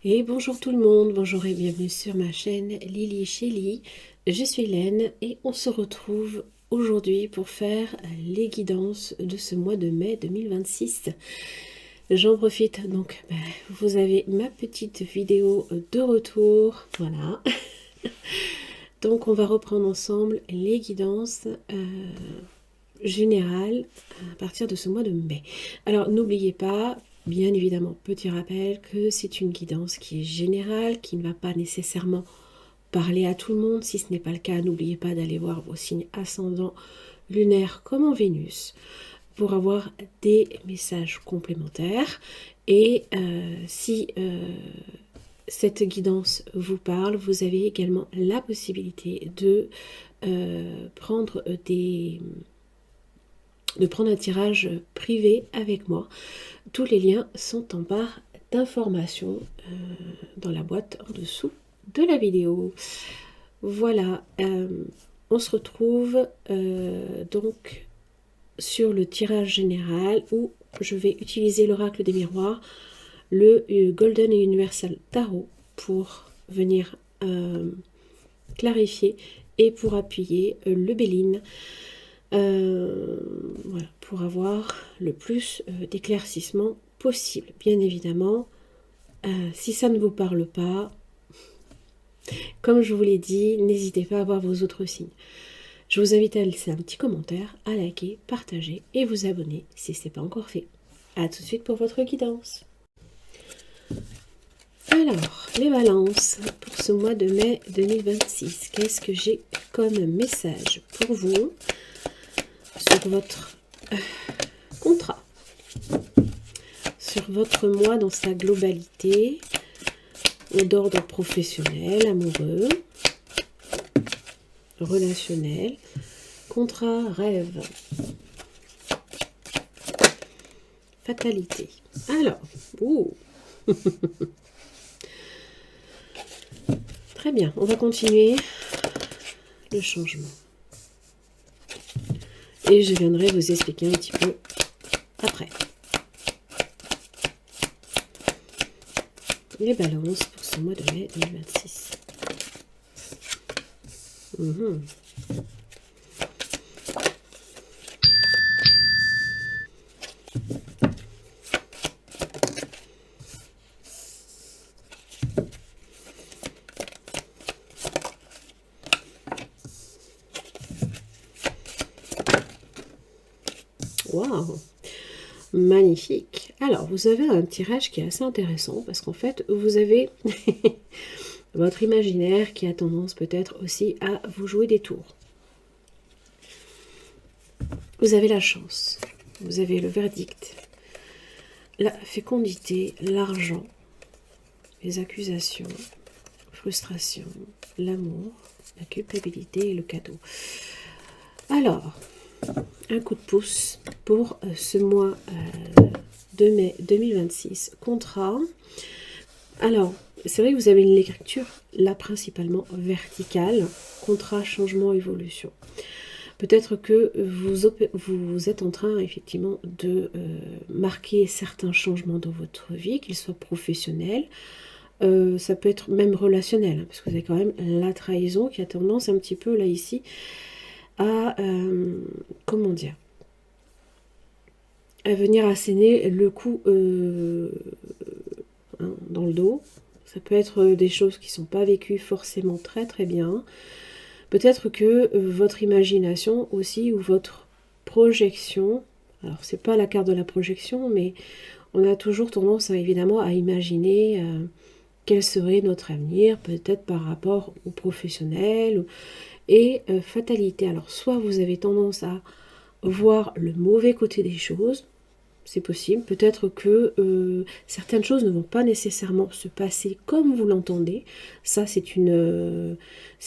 Et bonjour tout le monde, bonjour et bienvenue sur ma chaîne Lily Shelly. Je suis Hélène et on se retrouve aujourd'hui pour faire les guidances de ce mois de mai 2026. J'en profite donc, vous avez ma petite vidéo de retour, voilà. Donc on va reprendre ensemble les guidances générales à partir de ce mois de mai. Alors n'oubliez pas, bien évidemment, petit rappel que c'est une guidance qui est générale, qui ne va pas nécessairement parler à tout le monde. Si ce n'est pas le cas, n'oubliez pas d'aller voir vos signes ascendants lunaires comme en Vénus pour avoir des messages complémentaires. Et si cette guidance vous parle, vous avez également la possibilité de prendre un tirage privé avec moi. Tous les liens sont en barre d'informations dans la boîte en dessous de la vidéo. Voilà, on se retrouve donc sur le tirage général où je vais utiliser l'oracle des miroirs, le Golden et Universal Tarot pour venir clarifier et pour appuyer le Béline. Voilà, pour avoir le plus d'éclaircissement possible. Bien évidemment, si ça ne vous parle pas, comme je vous l'ai dit, n'hésitez pas à voir vos autres signes. Je vous invite à laisser un petit commentaire, à liker, partager et vous abonner si ce n'est pas encore fait. A tout de suite pour votre guidance. Alors, les balances pour ce mois de mai 2026. Qu'est-ce que j'ai comme message pour vous sur votre contrat, sur votre mois dans sa globalité, d'ordre professionnel, amoureux, relationnel, contrat, rêve, fatalité. Alors, très bien, on va continuer le changement. Et je viendrai vous expliquer un petit peu après. Les balances pour ce mois de mai 2026. Waouh, magnifique. Alors, vous avez un tirage qui est assez intéressant parce qu'en fait, vous avez votre imaginaire qui a tendance peut-être aussi à vous jouer des tours. Vous avez la chance, vous avez le verdict, la fécondité, l'argent, les accusations, frustration, l'amour, la culpabilité et le cadeau. Alors, un coup de pouce pour ce mois de mai 2026. Contrat. Alors, c'est vrai que vous avez une lecture, là principalement verticale. Contrat, changement, évolution. Peut-être que vous êtes en train effectivement de marquer certains changements dans votre vie, qu'ils soient professionnels. Ça peut être même relationnel, hein, parce que vous avez quand même la trahison qui a tendance un petit peu là ici à, comment dire, à venir asséner le coup dans le dos. Ça peut être des choses qui ne sont pas vécues forcément très très bien. Peut-être que votre imagination aussi ou votre projection, alors c'est pas la carte de la projection, mais on a toujours tendance évidemment à imaginer quel serait notre avenir, peut-être par rapport au professionnel. Et fatalité, alors soit vous avez tendance à voir le mauvais côté des choses, c'est possible, peut-être que certaines choses ne vont pas nécessairement se passer comme vous l'entendez, ça c'est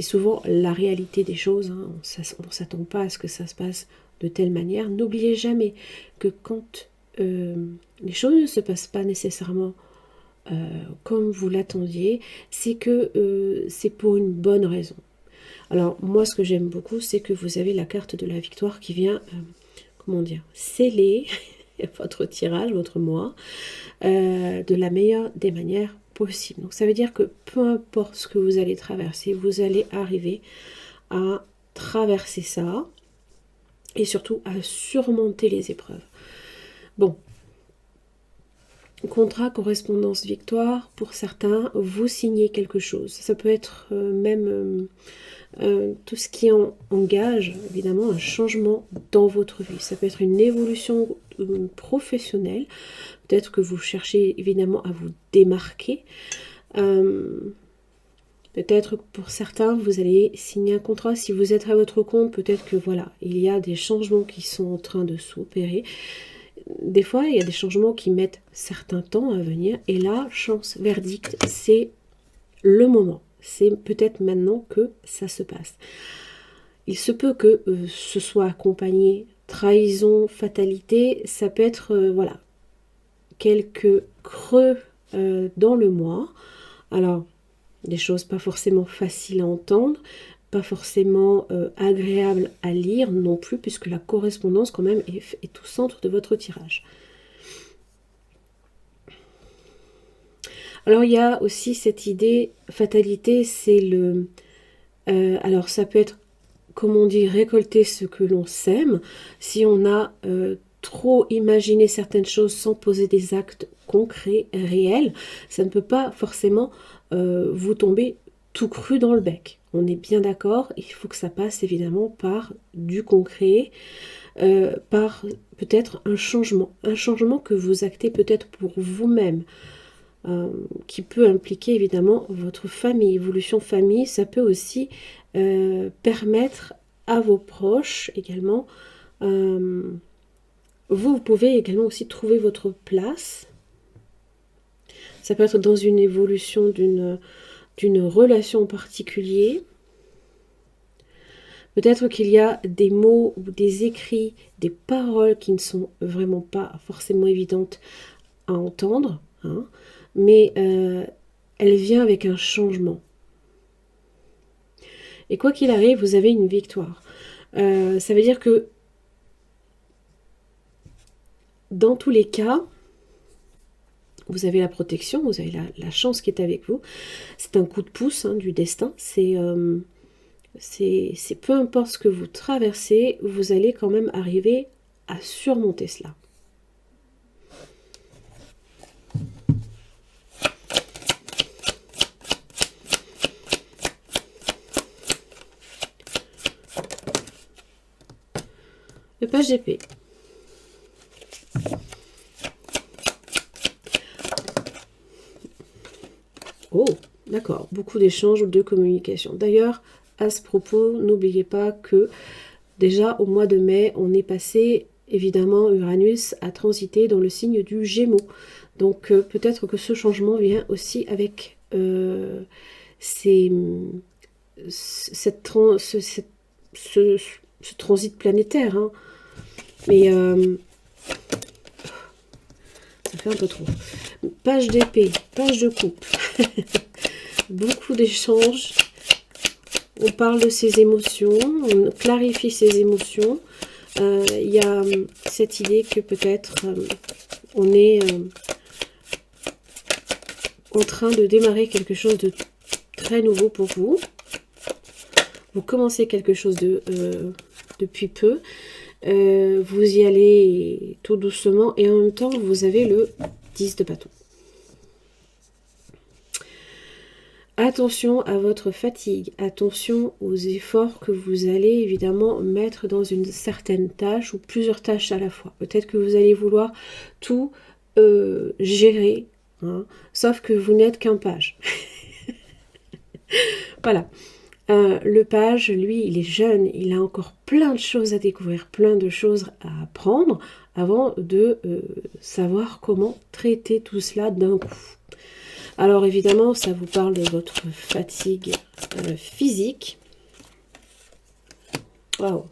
souvent la réalité des choses, hein. On ne s'attend pas à ce que ça se passe de telle manière. N'oubliez jamais que quand les choses ne se passent pas nécessairement comme vous l'attendiez, c'est que c'est pour une bonne raison. Alors moi ce que j'aime beaucoup, c'est que vous avez la carte de la victoire qui vient, comment dire, sceller votre tirage, votre mois, de la meilleure des manières possible. Donc ça veut dire que peu importe ce que vous allez traverser, vous allez arriver à traverser ça et surtout à surmonter les épreuves. Bon, contrat, correspondance, victoire, pour certains, vous signez quelque chose. Ça peut être même tout ce qui engage évidemment un changement dans votre vie. Ça peut être une évolution professionnelle. Peut-être que vous cherchez évidemment à vous démarquer. Peut-être que pour certains, vous allez signer un contrat. Si vous êtes à votre compte, peut-être que voilà, il y a des changements qui sont en train de s'opérer. Des fois, il y a des changements qui mettent certains temps à venir. Et là, chance, verdict, c'est le moment. C'est peut-être maintenant que ça se passe. Il se peut que ce soit accompagné trahison, fatalité. Ça peut être, voilà, quelques creux dans le mois. Alors, des choses pas forcément faciles à entendre, pas forcément agréables à lire non plus, puisque la correspondance quand même est au centre de votre tirage. Alors il y a aussi cette idée, fatalité, c'est le... alors ça peut être, comme on dit, récolter ce que l'on sème. Si on a trop imaginé certaines choses sans poser des actes concrets, réels, ça ne peut pas forcément vous tomber tout cru dans le bec. On est bien d'accord, il faut que ça passe évidemment par du concret, par peut-être un changement que vous actez peut-être pour vous-même, qui peut impliquer évidemment votre famille, évolution famille. Ça peut aussi permettre à vos proches également, vous pouvez également aussi trouver votre place. Ça peut être dans une évolution d'une relation en particulier. Peut-être qu'il y a des mots ou des écrits, des paroles qui ne sont vraiment pas forcément évidentes à entendre, hein, mais elle vient avec un changement. Et quoi qu'il arrive, vous avez une victoire. Ça veut dire que dans tous les cas, vous avez la protection, vous avez la chance qui est avec vous. C'est un coup de pouce du destin. C'est peu importe ce que vous traversez, vous allez quand même arriver à surmonter cela. Le page d'épée. Oh, d'accord, beaucoup d'échanges, de communication. D'ailleurs, à ce propos, n'oubliez pas que déjà au mois de mai, on est passé, évidemment, Uranus a transité dans le signe du Gémeaux. Donc peut-être que ce changement vient aussi avec ce transit planétaire. Hein. Mais ça fait un peu trop. Page d'épée, page de coupe. Beaucoup d'échanges. On parle de ses émotions, on clarifie ses émotions. Il y a cette idée que peut-être on est en train de démarrer quelque chose de très nouveau pour vous. Vous commencez quelque chose depuis peu. Vous y allez tout doucement et en même temps vous avez le 10 de bâton. Attention à votre fatigue, attention aux efforts que vous allez évidemment mettre dans une certaine tâche ou plusieurs tâches à la fois. Peut-être que vous allez vouloir tout gérer, hein, sauf que vous n'êtes qu'un page. Voilà. Le page, lui, il est jeune, il a encore plein de choses à découvrir, plein de choses à apprendre avant de savoir comment traiter tout cela d'un coup. Alors évidemment, ça vous parle de votre fatigue physique. Waouh!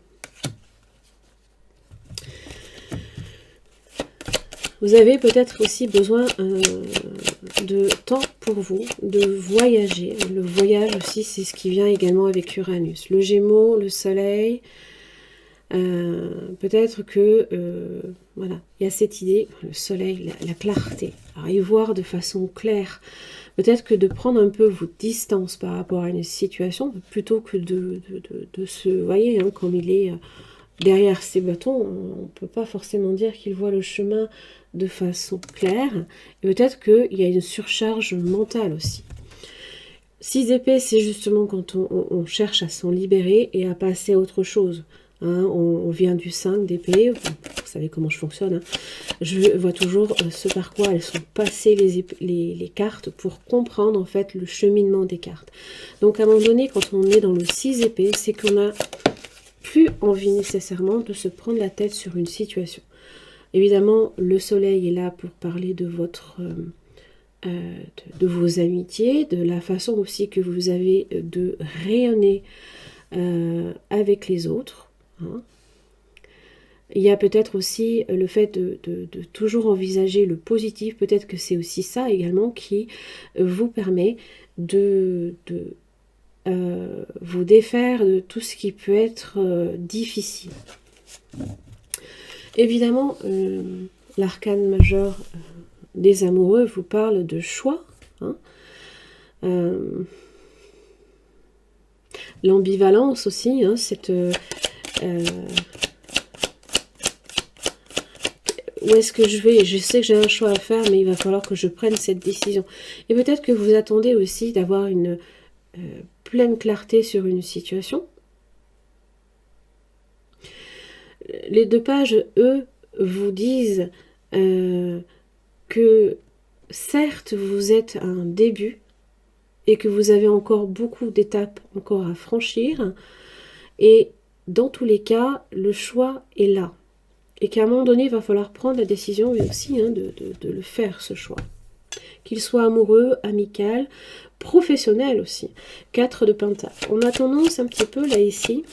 Vous avez peut-être aussi besoin de temps pour vous, de voyager. Le voyage aussi, c'est ce qui vient également avec Uranus. Le Gémeaux, le Soleil. Peut-être que, voilà, il y a cette idée, le Soleil, la clarté. Alors, y voir de façon claire. Peut-être que de prendre un peu vos distances par rapport à une situation, plutôt que de se... Vous voyez, hein, comme il est derrière ces bâtons, on ne peut pas forcément dire qu'il voit le chemin de façon claire. Et peut-être qu'il y a une surcharge mentale aussi. 6 épées, c'est justement quand on cherche à s'en libérer et à passer à autre chose. Hein, on vient du 5 d'épée, vous savez comment je fonctionne. Hein. Je vois toujours ce par quoi elles sont passées les cartes pour comprendre en fait le cheminement des cartes. Donc à un moment donné, quand on est dans le 6 épée, c'est qu'on a plus envie nécessairement de se prendre la tête sur une situation. Évidemment, le soleil est là pour parler de votre... de vos amitiés, de la façon aussi que vous avez de rayonner avec les autres. Hein. Il y a peut-être aussi le fait de toujours envisager le positif. Peut-être que c'est aussi ça également qui vous permet de vous défaire de tout ce qui peut être difficile. Évidemment, l'arcane majeur des amoureux vous parle de choix. Hein. L'ambivalence aussi, hein, cette... où est-ce que je vais? Je sais que j'ai un choix à faire, mais il va falloir que je prenne cette décision. Et peut-être que vous attendez aussi d'avoir une pleine clarté sur une situation. Les 2 pages, eux, vous disent que certes, vous êtes à un début et que vous avez encore beaucoup d'étapes encore à franchir. Et dans tous les cas, le choix est là. Et qu'à un moment donné, il va falloir prendre la décision, mais aussi hein, de le faire, ce choix. Qu'il soit amoureux, amical, professionnel aussi. 4 de Pentacle. On a tendance un petit peu, là, ici,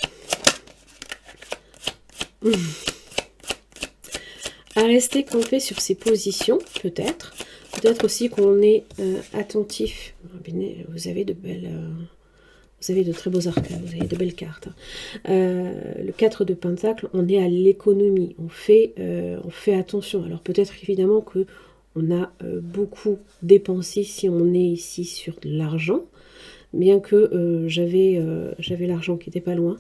à rester campé sur ses positions, peut-être. Peut-être aussi qu'on est attentif. Vous avez de belles... Vous avez de très beaux arcanes, vous avez de belles cartes. Le 4 de Pentacle, on est à l'économie, on fait attention. Alors peut-être évidemment que on a beaucoup dépensé si on est ici sur de l'argent, bien que j'avais l'argent qui n'était pas loin.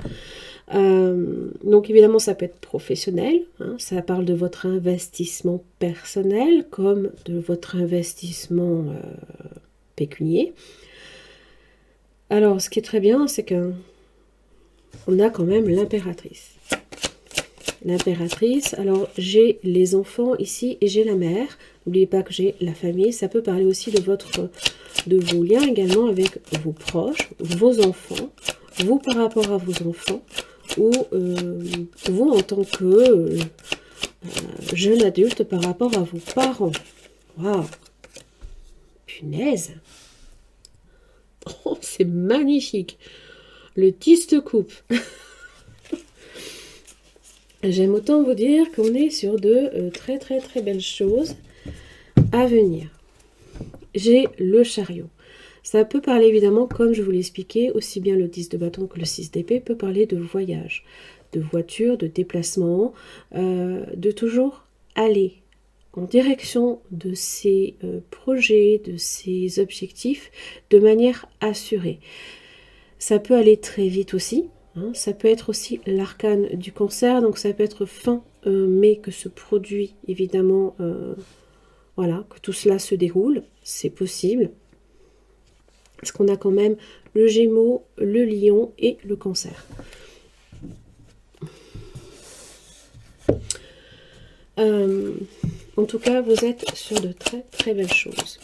Donc évidemment ça peut être professionnel, hein, ça parle de votre investissement personnel comme de votre investissement pécunier. Alors, ce qui est très bien, c'est qu'on a quand même l'impératrice. L'impératrice, alors j'ai les enfants ici et j'ai la mère. N'oubliez pas que j'ai la famille. Ça peut parler aussi de vos liens également avec vos proches, vos enfants, vous par rapport à vos enfants, ou vous en tant que jeune adulte par rapport à vos parents. Waouh! Punaise! Oh, c'est magnifique. Le 10 de coupe. J'aime autant vous dire qu'on est sur de très très très belles choses à venir. J'ai le chariot. Ça peut parler évidemment, comme je vous l'ai expliqué, aussi bien le 10 de bâton que le 6 d'épée peut parler de voyage, de voiture, de déplacement, de toujours aller en direction de ses projets, de ses objectifs, de manière assurée. Ça peut aller très vite aussi, hein, ça peut être aussi l'arcane du cancer, donc ça peut être fin mai que se produit évidemment, voilà, que tout cela se déroule, c'est possible. Parce qu'on a quand même le Gémeaux, le Lion et le Cancer. En tout cas, vous êtes sur de très très belles choses.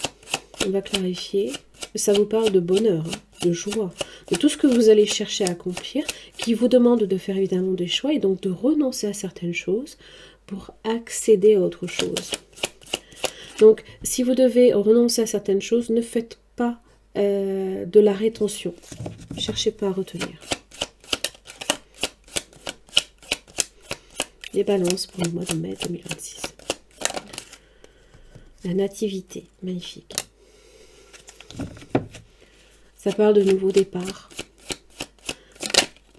On va clarifier. Ça vous parle de bonheur, hein, de joie, de tout ce que vous allez chercher à accomplir, qui vous demande de faire évidemment des choix et donc de renoncer à certaines choses pour accéder à autre chose. Donc, si vous devez renoncer à certaines choses, ne faites pas de la rétention. Ne cherchez pas à retenir. Les balances pour le mois de mai 2026. La nativité, magnifique. Ça parle de nouveaux départs.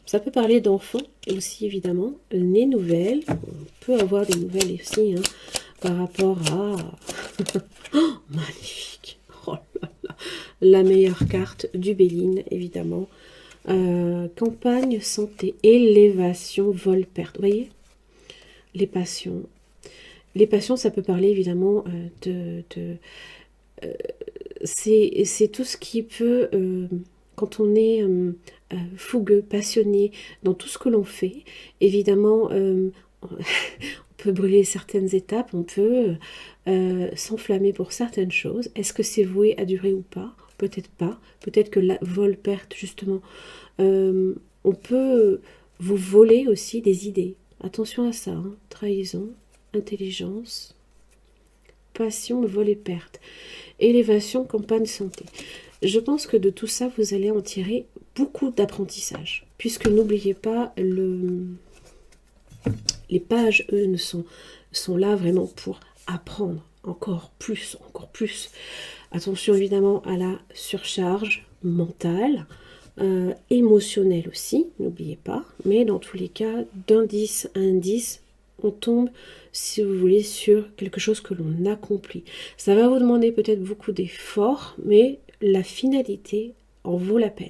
Ça peut parler d'enfants aussi, évidemment. Les nouvelles, on peut avoir des nouvelles aussi, hein, par rapport à Oh, magnifique. Oh là là. La meilleure carte du Béline, évidemment. Campagne, santé, élévation, vol, perte. Vous voyez, les passions. Les passions, ça peut parler évidemment c'est tout ce qui peut, quand on est fougueux, passionné dans tout ce que l'on fait, évidemment, on peut brûler certaines étapes, on peut s'enflammer pour certaines choses. Est-ce que c'est voué à durer ou pas? Peut-être pas. Peut-être que la vol, perte, justement, on peut vous voler aussi des idées. Attention à ça, hein. Trahison, intelligence, passion, vol et perte. Élévation, campagne, santé. Je pense que de tout ça, vous allez en tirer beaucoup d'apprentissage. Puisque n'oubliez pas, les pages, eux, sont là vraiment pour apprendre encore plus, encore plus. Attention évidemment à la surcharge mentale, émotionnelle aussi, n'oubliez pas. Mais dans tous les cas, d'un 10 à un 10, on tombe, si vous voulez, sur quelque chose que l'on accomplit. Ça va vous demander peut-être beaucoup d'efforts, mais la finalité en vaut la peine.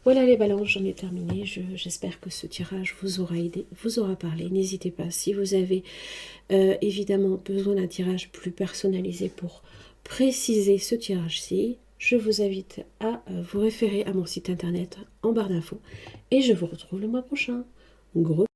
Voilà les balances, j'en ai terminé. J'espère que ce tirage vous aura aidé, vous aura parlé. N'hésitez pas, si vous avez évidemment besoin d'un tirage plus personnalisé pour préciser ce tirage-ci, je vous invite à vous référer à mon site internet en barre d'infos. Et je vous retrouve le mois prochain. Gros